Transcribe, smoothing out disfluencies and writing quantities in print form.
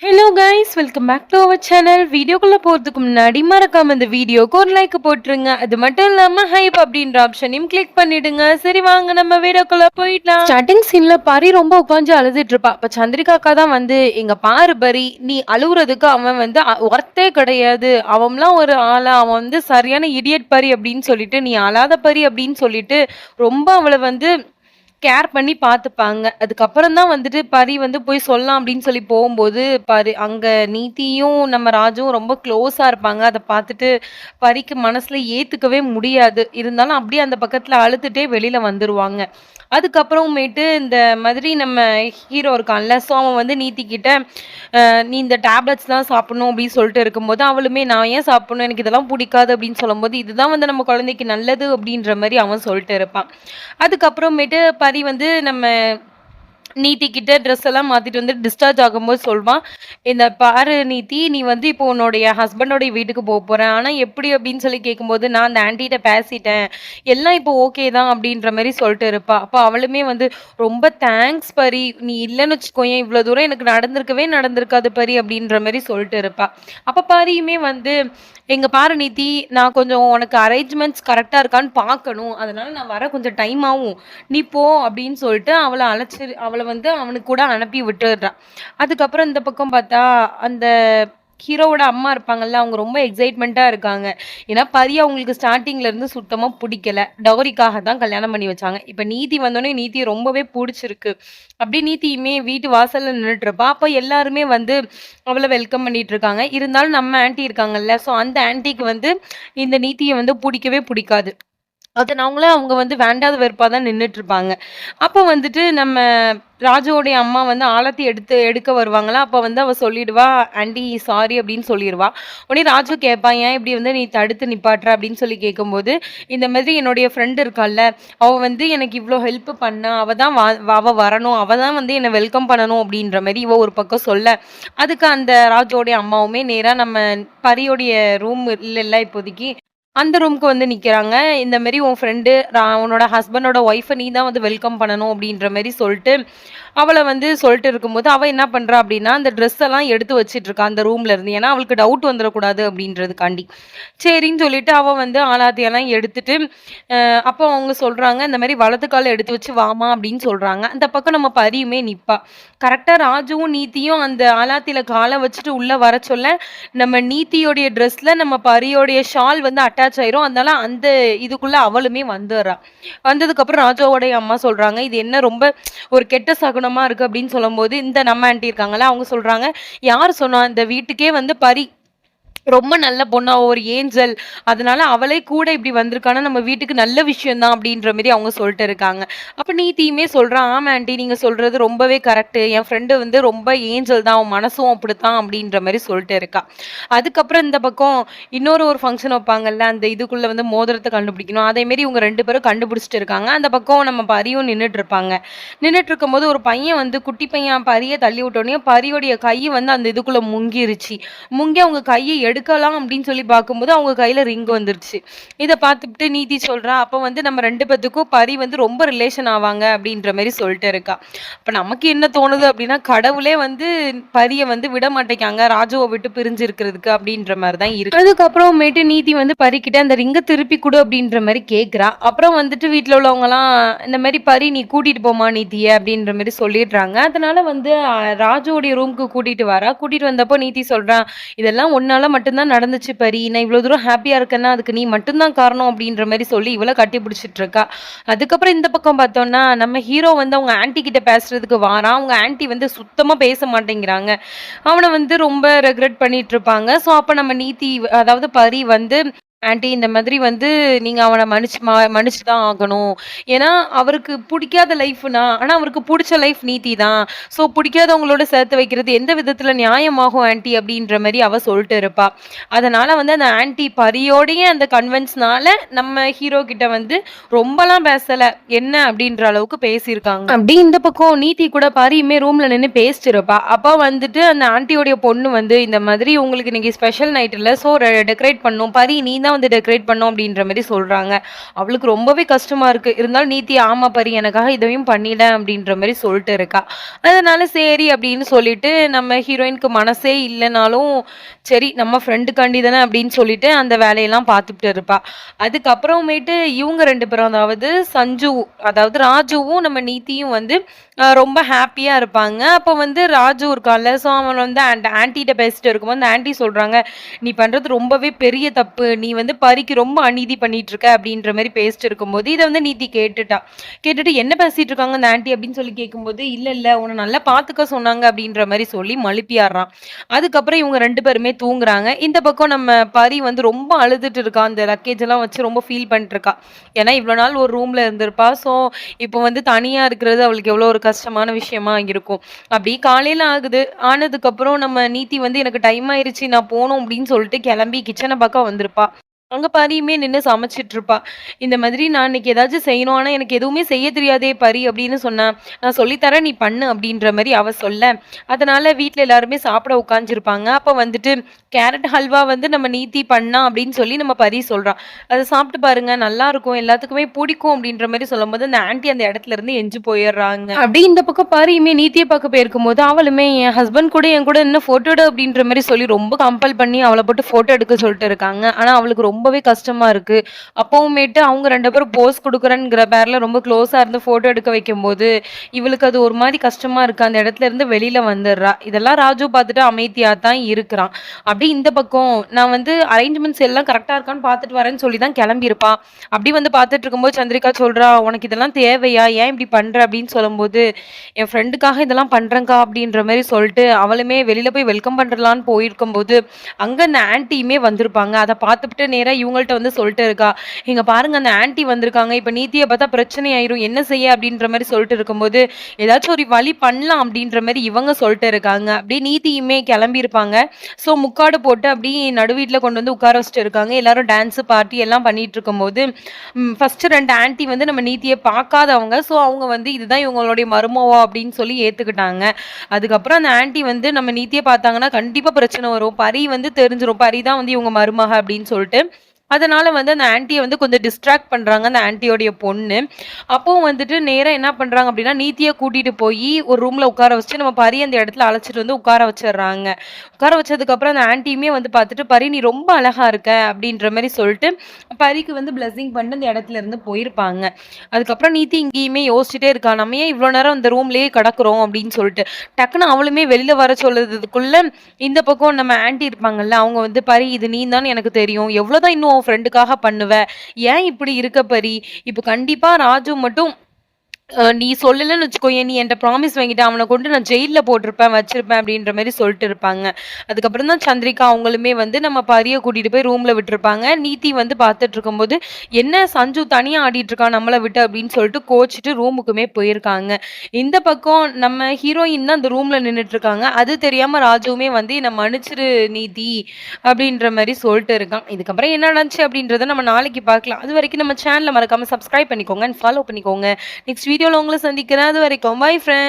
Hello guys, welcome back to our channel. வீடியோக்குள்ள போறதுக்கு முன்னாடி மறக்காம இந்த வீடியோக்கு ஒரு லைக் போட்டுருங்க. அது மட்டும் இல்லாம ஹைப் அப்படின்ற ஆப்ஷனையும் கிளிக் பண்ணிடுங்க. சரி, வாங்க நம்ம வீடியோக்குள்ள போயிடலாம். ஸ்டார்டிங் சீன்ல பரி ரொம்ப உட்காந்து அழுதுட்டு இருப்பா. அப்ப சந்திரிகா அக்கா தான் வந்து, எங்க பாரு பரி, நீ அழுகுறதுக்கு அவன் வந்து ஒர்த்தே கிடையாது, அவன்லாம் ஒரு ஆளா, அவன் வந்து சரியான இடியட் பரி அப்படின்னு சொல்லிட்டு, நீ அழாத பரி அப்படின்னு சொல்லிட்டு ரொம்ப அவளை வந்து கேர் பண்ணி பார்த்துப்பாங்க. அதுக்கப்புறம் தான் வந்துட்டு பரி வந்து போய் சொல்லலாம் அப்படின்னு சொல்லி போகும்போது, அங்க நீதியும் நம்ம ராஜுவும் ரொம்ப க்ளோஸா இருப்பாங்க. அத பார்த்துட்டு பரிக்கு மனசுல ஏத்துக்கவே முடியாது. இருந்தாலும் அப்படியே அந்த பக்கத்துல அழுதுட்டே வெளில வந்துருவாங்க. அதுக்கப்புறமேட்டு இந்த மாதிரி நம்ம ஹீரோ இருக்கான்ல, ஸோ அவன் வந்து நீதி கிட்ட நீ இந்த டேப்லெட்ஸ்லாம் சாப்பிடணும் அப்படின்னு சொல்லிட்டு இருக்கும்போது, அவளுமே நான் ஏன் சாப்பிடணும்? எனக்கு இதெல்லாம் பிடிக்காது அப்படின்னு சொல்லும்போது, இதுதான் வந்து நம்ம குழந்தைக்கு நல்லது அப்படின்ற மாரி அவன் சொல்லிட்டு இருப்பான். அதுக்கப்புறமேட்டு பரி வந்து நம்ம நீத்தி கிட்ட ட்ரெஸ் எல்லாம் மாத்திட்டு வந்து டிஸ்சார்ஜ் ஆகும்போது சொல்வான், இந்த பாரு நீத்தி, நீ வந்து இப்போ உன்னுடைய ஹஸ்பண்டோடைய வீட்டுக்கு போற. ஆனா எப்படி அப்படின்னு சொல்லி கேட்கும்போது, நான் அந்த ஆன்ட்டிட்ட பேசிட்டேன். எல்லாம் இப்போ ஓகே தான் அப்படின்ற மாரி சொல்லிட்டு இருப்பா. அப்ப அவளுமே வந்து, ரொம்ப தேங்க்ஸ் பரி. நீ இல்லன்னு வச்சுக்கோயேன், இவ்வளோ தூரம் எனக்கு நடந்திருக்காது பரி அப்படின்ற மாரி சொல்லிட்டு இருப்பா. அப்ப பரியுமே வந்து, எங்க பாரு நீத்தி, நான் கொஞ்சம் உனக்கு அரேஞ்ச்மெண்ட்ஸ் கரெக்ட்டா இருக்கான்னு பார்க்கணும். அதனால நான் வர கொஞ்சம் டைம் ஆகும். நீ போ அப்படின்னு சொல்லிட்டு அவள வந்து அவனுக்கு கூட அனுப்பி விட்டுடுறா. அதுக்கப்புறம் இந்த பக்கம் பார்த்தா, அந்த ஹீரோவோட அம்மா இருப்பாங்கல்ல, அவங்க ரொம்ப எக்ஸைட்மெண்ட்டா இருக்காங்க. ஏன்னா பரி அவங்களுக்கு ஸ்டார்ட்டிங்ல இருந்து சுத்தமா புடிக்கல. டௌரிக்காக தான் கல்யாணம் பண்ணி வச்சாங்க. இப்ப நீதி வந்தோனே நீதிய ரொம்பவே புடிச்சிருக்கு. அப்படியே நீதியுமே வீட்டு வாசல்ல நின்னுட்டு இருப்பா. அப்ப எல்லாருமே வந்து அவள வெல்கம் பண்ணிட்டு இருக்காங்க. இருந்தாலும் நம்ம ஆன்டி இருக்காங்கல்ல, ஸோ அந்த ஆன்டிக்கு வந்து இந்த நீதிய வந்து புடிக்கவே புடிக்காது. அதனால அவங்க வந்து வேண்டாத வெறுப்பா தான் நின்னுட்டுருப்பாங்க. அப்ப வந்துட்டு நம்ம ராஜுவோடைய அம்மா வந்து ஆலத்தி எடுக்க வருவாங்களா, அப்ப வந்து அவ சொல்லிடுவா, "ஆன்டி சாரி" அப்படின்னு சொல்லிருவா. உடனே ராஜு கேட்பான், "ஏன் இப்படி வந்து நீ தடுத்து நிப்பாட்டுற?" அப்படின்னு சொல்லி கேட்கும்போது, இந்த மாதிரி என்னுடைய ஃப்ரெண்ட் இருக்கால்ல, அவ வந்து எனக்கு இவ்ளோ ஹெல்ப் பண்ணா. அவ தான் அவ வரணும். அவ தான் வந்து என்ன வெல்கம் பண்ணணும் அப்படின்ற மாரி இவ ஒரு பக்கம் சொல்ல, அதுக்கு அந்த ராஜுவோடைய அம்மாவுமே நேரா நம்ம பரியோடைய ரூம் இல்லல்ல இப்போதைக்கு, அந்த ரூம்க்கு வந்து நிக்கிறாங்க. இந்த மாரி உன் ஃப்ரெண்டு உன்னோட ஹஸ்பண்டோட ஒய்ஃப நீ தான் வந்து வெல்கம் பண்ணணும் அப்படின்ற மாரி சொல்ட்டு, அவள வந்து சொல்ட்டு இருக்கும்போது, அவ என்ன பண்றா அப்படின்னா, அந்த ட்ரெஸ் எல்லாம் எடுத்து வச்சுட்டு இருக்கா அந்த ரூம்ல இருந்து. ஏன்னா, அவளுக்கு டவுட் வந்துரக்கூடாது அப்படின்றதுக்காண்டி. சரின்னு சொல்லிட்டு அவ வந்து ஆலாத்தியெல்லாம் எடுத்துட்டு, அப்போ அவங்க சொல்றாங்க, இந்த மாரி வலது கால எடுத்து வச்சு வாம்மா அப்படின்னு சொல்றாங்க. அந்த பக்கம் நம்ம பரியுமே நிப்பா. கரெக்ட்டா ராஜுவும், நீத்தியும் அந்த ஆலாத்தில கால வச்சுட்டு உள்ள வர சொல்ல, நம்ம நீத்தியோடைய ட்ரெஸ்ல நம்ம பரியோடைய ஷால் வந்து அட்டாச் ஆயிரும். அதனால அந்த இதுக்குள்ள அவளுமே வந்துர்றா. வந்ததுக்கப்புறம் ராஜாவோடைய அம்மா சொல்றாங்க, "இது என்ன ரொம்ப ஒரு கெட்ட சகுனமா இருக்கு" அப்படின்னு சொல்லும்போது, இந்த நம்ம ஆன்டி இருக்காங்கல்ல, அவங்க சொல்றாங்க, "யார் சொன்னா? இந்த வீட்டுக்கே வந்து பரி ரொம்ப நல்ல பொண்ணு. அவ ஒரு ஏஞ்சல். அதனால அவளே கூட இப்படி வந்திருக்கான்னா, நம்ம வீட்டுக்கு நல்ல விஷயம் தான்." அப்படின்ற மாரி அவங்க சொல்ட்டு இருக்காங்க. அப்ப நீதியுமே சொல்றா, "ஆமா ஆன்டி, நீங்க சொல்றது ரொம்பவே கரெக்ட்டு. என் ஃப்ரெண்டு வந்து ரொம்ப ஏஞ்சல் தான். அவன் மனசும் அப்படித்தான்." அப்படின்ற மாரி சொல்ட்டு இருக்கா. அதுக்கப்புறம் இந்த பக்கம் ஒரு ஃபங்ஷன் வைப்பாங்கல்ல, அந்த இதுக்குள்ள வந்து மோதிரத்த கண்டுபிடிக்கணும். அதே மாரி இவங்க 2 பேரும் கண்டுபிடிச்சுட்டு இருக்காங்க. அந்த பக்கம் நம்ம பரியும் நின்னுட்டு இருப்பாங்க. நின்னுட்டு இருக்கும்போது ஒரு பையன் வந்து குட்டி பையன் பரிய தள்ளி விட்டோனே, பரியோடைய கை வந்து அந்த இதுக்குள்ள முங்கிருச்சு. முங்கி அவங்க கைய எடுக்கலாம் அப்படின்னு சொல்லி பார்க்கும்போது, அவங்க கையில ரிங் வந்துருச்சு. இத பார்த்துப்புட்டு நீதி சொல்றா, அப்ப வந்து நம்ம 2 பேத்துக்கும் பரி வந்து ரொம்ப ரிலேஷன் ஆவாங்க அப்படின்ற மாரி சொல்ட்டு இருக்கா. அப்ப நமக்கு என்ன தோணுது அப்படின்னா, கடவுளே வந்து பரிய வந்து விட மாட்டேங்காங்க ராஜுவ விட்டு பிரிஞ்சு இருக்கிறதுக்கு அப்படின்ற மாரி தான் இருக்கு. அதுக்கப்புறமேட்டு நீதி வந்து பரிக்கிட்ட அந்த ரிங்க திருப்பி குடு அப்படின்ற மாரி கேட்கிறா. அப்புறம் வந்துட்டு வீட்ல உள்ளவங்கலாம், இந்த மாரி பரி நீ கூட்டிட்டு போமா நீதிய அப்படின்ற மாரி சொல்லிடுறாங்க. அதனால வந்து ராஜுவோடைய ரூம்க்கு கூட்டிட்டு வரா. கூட்டிட்டு வந்தப்போ நீதி சொல்றா, இதெல்லாம் உன்னால மட்டும் தான் நடந்துச்சு பரி. நான் இவ்வளோ தூரம் ஹேப்பியா இருக்கேன்னா, அதுக்கு நீ மட்டும் தான் காரணம் அப்படின்ற மாரி சொல்லி இவள கட்டி பிடிச்சிட்டு இருக்கா. அதுக்கப்புறம் இந்த பக்கம் பார்த்தோம்னா, நம்ம ஹீரோ வந்து அவங்க ஆன்டி கிட்ட பேசுறதுக்கு வாரான். அவங்க ஆன்டி வந்து சுத்தமா பேச மாட்டேங்கிறாங்க. அவன வந்து ரொம்ப ரெக்ரெட் பண்ணிட்டு இருப்பாங்க. ஸோ அப்ப நம்ம நீதி, அதாவது பரி வந்து, ஆன்டி இந்த மாதிரி வந்து நீங்க அவன மன்னிச்சு தான் ஆகணும். ஏன்னா, அவருக்கு புடிக்காத லைஃப்னா, ஆனா அவருக்கு புடிச்ச லைஃப் நீதி தான். ஸோ புடிக்காதவங்களோட சேர்த்து வைக்கிறது எந்த விதத்தில நியாயமாகும் ஆன்டி அப்படின்ற மாரி அவ சொல்ட்டு இருப்பா. அதனால வந்து அந்த ஆன்டி பரியோடைய அந்த கன்வின்ஸ்னால நம்ம ஹீரோ கிட்ட வந்து ரொம்பலாம் பேசல. என்ன அப்படின்ற அளவுக்கு பேசியிருக்காங்க. அப்படி இந்த பக்கம் நீதி கூட பரியுமே ரூம்ல நின்னு பேசிட்டு இருப்பா. அப்ப வந்துட்டு அந்த ஆன்டியோடைய பொண்ணு வந்து, இந்த மாதிரி உங்களுக்கு இன்னைக்கு ஸ்பெஷல் நைட் இல்ல. ஸோ டெக்கரேட் பண்ணணும். பரி நீ தான் தான் வந்து டெக்கரேட் பண்ணோம் அப்படின்ற மாரி சொல்றாங்க. அவளுக்கு ரொம்பவே கஷ்டமா இருக்கு. இருந்தாலும் நீத்தி ஆமா பரி எனக்காக இதையும் பண்ணிடேன் அப்படின்ற மாரி சொல்லிட்டு இருக்கா. அதனால சரி அப்படின்னு சொல்லிட்டு நம்ம ஹீரோயினுக்கு மனசே இல்லனாலும், சரி நம்ம ஃப்ரெண்டுக்காண்டி தானே அப்படின்னு சொல்லிட்டு அந்த வேலையெல்லாம் பார்த்துட்டு இருப்பா. அதுக்கப்புறமேட்டு இவங்க 2 பேரும் அதாவது சஞ்சு அதாவது ராஜுவும் நம்ம நீத்தியும் வந்து ரொம்ப ஹாப்பியா இருப்பாங்க. அப்போ வந்து ராஜு இருக்கான்ல, ஸோ அவன் வந்து ஆன்ட்டிட்ட பேசிட்டு இருக்கும்போது அந்த ஆன்ட்டி சொல்றாங்க, "நீ பண்றது ரொம்பவே பெரிய தப்பு. நீ வந்து பரிக்கு ரொம்ப அநீதி பண்ணிட்டு இருக்க." அப்படின்ற மாரி பேசிட்டு இருக்கும்போது, இத வந்து நீத்தி கேட்டுட்டா. கேட்டுட்டு என்ன பேசிட்டு இருக்காங்க அந்த ஆன்ட்டி அப்படின்னு சொல்லி கேட்கும்போது, "இல்ல, இல்ல உன்ன நல்லா பார்த்துக்க சொன்னாங்க." அப்படின்ற மாரி சொல்லி மழுப்பியாடுறான். அதுக்கப்புறம் இவங்க 2 பேருமே தூங்குறாங்க. இந்த பக்கம் நம்ம பரி வந்து ரொம்ப அழுதுட்டு இருக்கா. அந்த லக்கேஜ் எல்லாம் வச்சு ரொம்ப ஃபீல் பண்ணிட்டு இருக்கா. ஏன்னா இவ்வளோ நாள் ஒரு ரூம்ல இருந்திருப்பா. ஸோ இப்போ வந்து தனியா இருக்கிறது அவளுக்கு எவ்வளோ ஒரு கஷ்டமான விஷயமா இருக்கும். அப்படி காலையில ஆகுது. ஆனதுக்கப்புறம் நம்ம நீத்தி வந்து எனக்கு டைம் ஆயிருச்சு நான் போணும் அப்படின்னு சொல்லிட்டு கிளம்பி கிச்சன பக்கம் வந்திருப்பா. அங்க பரியுமே நின்னு சமைச்சிட்டு இருப்பா. இந்த மாதிரி நான் இன்னைக்கு ஏதாச்சும் செய்யணும். ஆனா எனக்கு எதுவுமே செய்ய தெரியாதே பரி அப்படின்னு சொன்னா. நான் சொல்லி தரேன் நீ பண்ணு அப்படின்ற மாரி அவ சொல்ல. அதனால வீட்ல எல்லாருமே சாப்பிட உட்கார்ந்திருப்பாங்க. அப்ப வந்துட்டு கேரட் ஹல்வா வந்து நம்ம நீத்தி பண்ணா அப்படின்னு சொல்லி நம்ம பரி சொல்றா. அத சாப்பிட்டு பாருங்க நல்லாருக்கும். எல்லாத்துக்குமே பிடிக்கும் அப்படின்ற மாரி சொல்லும்போது, அந்த ஆன்டி அந்த இடத்துல இருந்து எஞ்சு போயிடுறாங்க. அப்படியே இந்த பக்கம் பாரியுமே நீத்திய பார்க்க போயிருக்கும்போது, அவளுமே என் ஹஸ்பண்ட் கூட என் கூட நின்னு ஃபோட்டோ எடு அப்படின்ற மாரி சொல்லி ரொம்ப கம்பல் பண்ணி அவள போட்டு ஃபோட்டோ எடுக்க சொல்லிட்டு இருக்காங்க. ஆனா அவளுக்கு ரொம்பவே கஷ்டமா இருக்கு. அப்பவுமேட்டு அவங்க 2 பேரும் போஸ் குடுக்குறேன்ங்கிற பேர்ல ரொம்ப க்ளோஸா இருந்து ஃபோட்டோ எடுக்க வைக்கும்போது, இவளுக்கு அது ஒரு மாரி கஷ்டமா இருக்கு. அந்த இடத்துல இருந்து வெளில வந்துர்றா. இதெல்லாம் ராஜு பார்த்துட்டு அமைதியா தான் இருக்கிறான். அப்படியே இந்த பக்கம் நான் வந்து அரேஞ்ச்மெண்ட்ஸ் எல்லாம் கரெக்ட்டா இருக்கான்னு பார்த்துட்டு வரேன்னு சொல்லி தான் கிளம்பியிருப்பா. அப்படி வந்து பார்த்துட்டு இருக்கும்போது சந்திரிகா சொல்றா, "உனக்கு இதெல்லாம் தேவையா? ஏன் இப்படி பண்ற?" அப்படின்னு சொல்லும்போது, "என் ஃப்ரெண்டுக்காக இதெல்லாம் பண்றேன்க்கா" அப்படின்ற மாரி சொல்லிட்டு, அவளுமே வெளில போய் வெல்கம் பண்றலான்னு போயிருக்கும்போது, அங்க அந்த ஆன்ட்டியுமே வந்திருப்பாங்க. அத பார்த்துப்புட்டு நேரா இவங்கள்ட்ட வந்து சொல்லிட்டு இருக்கா, "இங்க பாருங்க அந்த ஆன்ட்டி வந்திருக்காங்க. இப்ப நீத்திய பார்த்தா பிரச்சனை ஆயிரும். என்ன செய்ய?" அப்படின்ற மாரி சொல்லிட்டு இருக்கும்போது, "ஏதாச்சும் ஒரு வழி பண்ணலாம்" அப்படின்ற மாரி இவங்க சொல்லிட்டு இருக்காங்க. அப்படியே நீத்தியுமே கிளம்பியிருப்பாங்க. ஸோ முக்காடு போட்டு அப்படியே நடு வீட்ல கொண்டு வந்து உட்கார வச்சுட்டு இருக்காங்க. எல்லாரும் டான்ஸ், பார்ட்டி எல்லாம் பண்ணிட்டு இருக்கும்போது, ஃபர்ஸ்ட் 2 ஆன்ட்டி வந்து நம்ம நீத்திய பார்க்காதவங்க. ஸோ அவங்க வந்து இதுதான் இவங்களுடைய மருமவா அப்படின்னு சொல்லி ஏத்துக்கிட்டாங்க. அதுக்கப்புறம் அந்த ஆன்ட்டி வந்து நம்ம நீத்திய பார்த்தாங்கன்னா, கண்டிப்பா பிரச்சனை வரும். பரி வந்து தெரிஞ்சிரும். பரி தான் வந்து இவங்க மருமக அப்படின்னு சொல்லிட்டு. அதனால வந்து அந்த ஆன்ட்டிய வந்து கொஞ்சம் டிஸ்ட்ராக்ட் பண்றாங்க அந்த ஆன்ட்டியோடைய பொண்ணு. அப்பவும் வந்துட்டு நேரா என்ன பண்றாங்க அப்படின்னா, நீத்திய கூட்டிட்டு போயி ஒரு ரூம்ல உட்கார வச்சுட்டு, நம்ம பரி அந்த இடத்துல அழைச்சிட்டு வந்து உட்கார வச்சுர்றாங்க. உட்கார வச்சதுக்கப்புறம் அந்த ஆன்ட்டியுமே வந்து பார்த்துட்டு, "பரி நீ ரொம்ப அழகா இருக்க" அப்படின்ற மாரி சொல்லிட்டு, பரிக்கு வந்து பிளெஸ்ஸிங் பண்ணிட்டு அந்த இடத்துல இருந்து போயிருப்பாங்க. அதுக்கப்புறம் நீத்தி இங்கேயுமே யோசிச்சுட்டே இருக்கா, "நம்ம ஏன் இவ்வளோ நேரம் இந்த ரூம்லயே கிடக்குறோம்?" அப்படின்னு சொல்லிட்டு. டக்குனு அவளுமே வெளில வர சொல்லுறதுக்குள்ள, இந்த பக்கம் நம்ம ஆன்ட்டி இருப்பாங்கல்ல, அவங்க வந்து, "பரி இது நீ தான்னு எனக்கு தெரியும். எவ்வளோதான் இன்னும் உன் ஃப்ரெண்டுக்காக பண்ணுவ? ஏன் இப்படி இருக்க பரி? இப்ப கண்டிப்பா ராஜு மட்டும் நீ சொல்லலன்னு வச்சுக்கோயேன், நீ என்ட்ட ப்ராமிஸ் வாங்கிட்ட. அவன கொண்டு நான் ஜெயில்ல போட்டிருப்பேன், வச்சிருப்பேன் அப்படின்ற மாரி சொல்லிட்டு இருப்பாங்க. அதுக்கப்புறம் தான் சந்திரிகா அவங்களுமே வந்து நம்ம பரிய கூட்டிட்டு போய் ரூம்ல விட்டுருப்பாங்க. நீத்தி வந்து பார்த்துட்டு இருக்கும்போது, "என்ன சஞ்சு தனியா ஆடிட்டு இருக்கான் நம்மள விட்டு" அப்படின்னு சொல்லிட்டு கோச்சிட்டு ரூமுக்குமே போயிருக்காங்க. இந்த பக்கம் நம்ம ஹீரோயின் தான் அந்த ரூம்ல நின்னுட்டு இருக்காங்க. அது தெரியாம ராஜுவுமே வந்து "என்ன மன்னிச்சிரு நீதி" அப்படின்ற மாரி சொல்லிட்டு இருக்கான். இதுக்கப்புறம் என்ன நடந்துச்சு அப்படின்றத நம்ம நாளைக்கு பார்க்கலாம். அதுவரைக்கும் நம்ம சேனல மறக்காம சப்ஸ்கிரைப் பண்ணிக்கோங்க அண்ட் ஃபாலோ பண்ணிக்கோங்க. நெக்ஸ்ட் வீடியோல உங்கள சந்திக்கிறேன். அது வரைக்கும் பை ஃபிரெண்ட்ஸ்.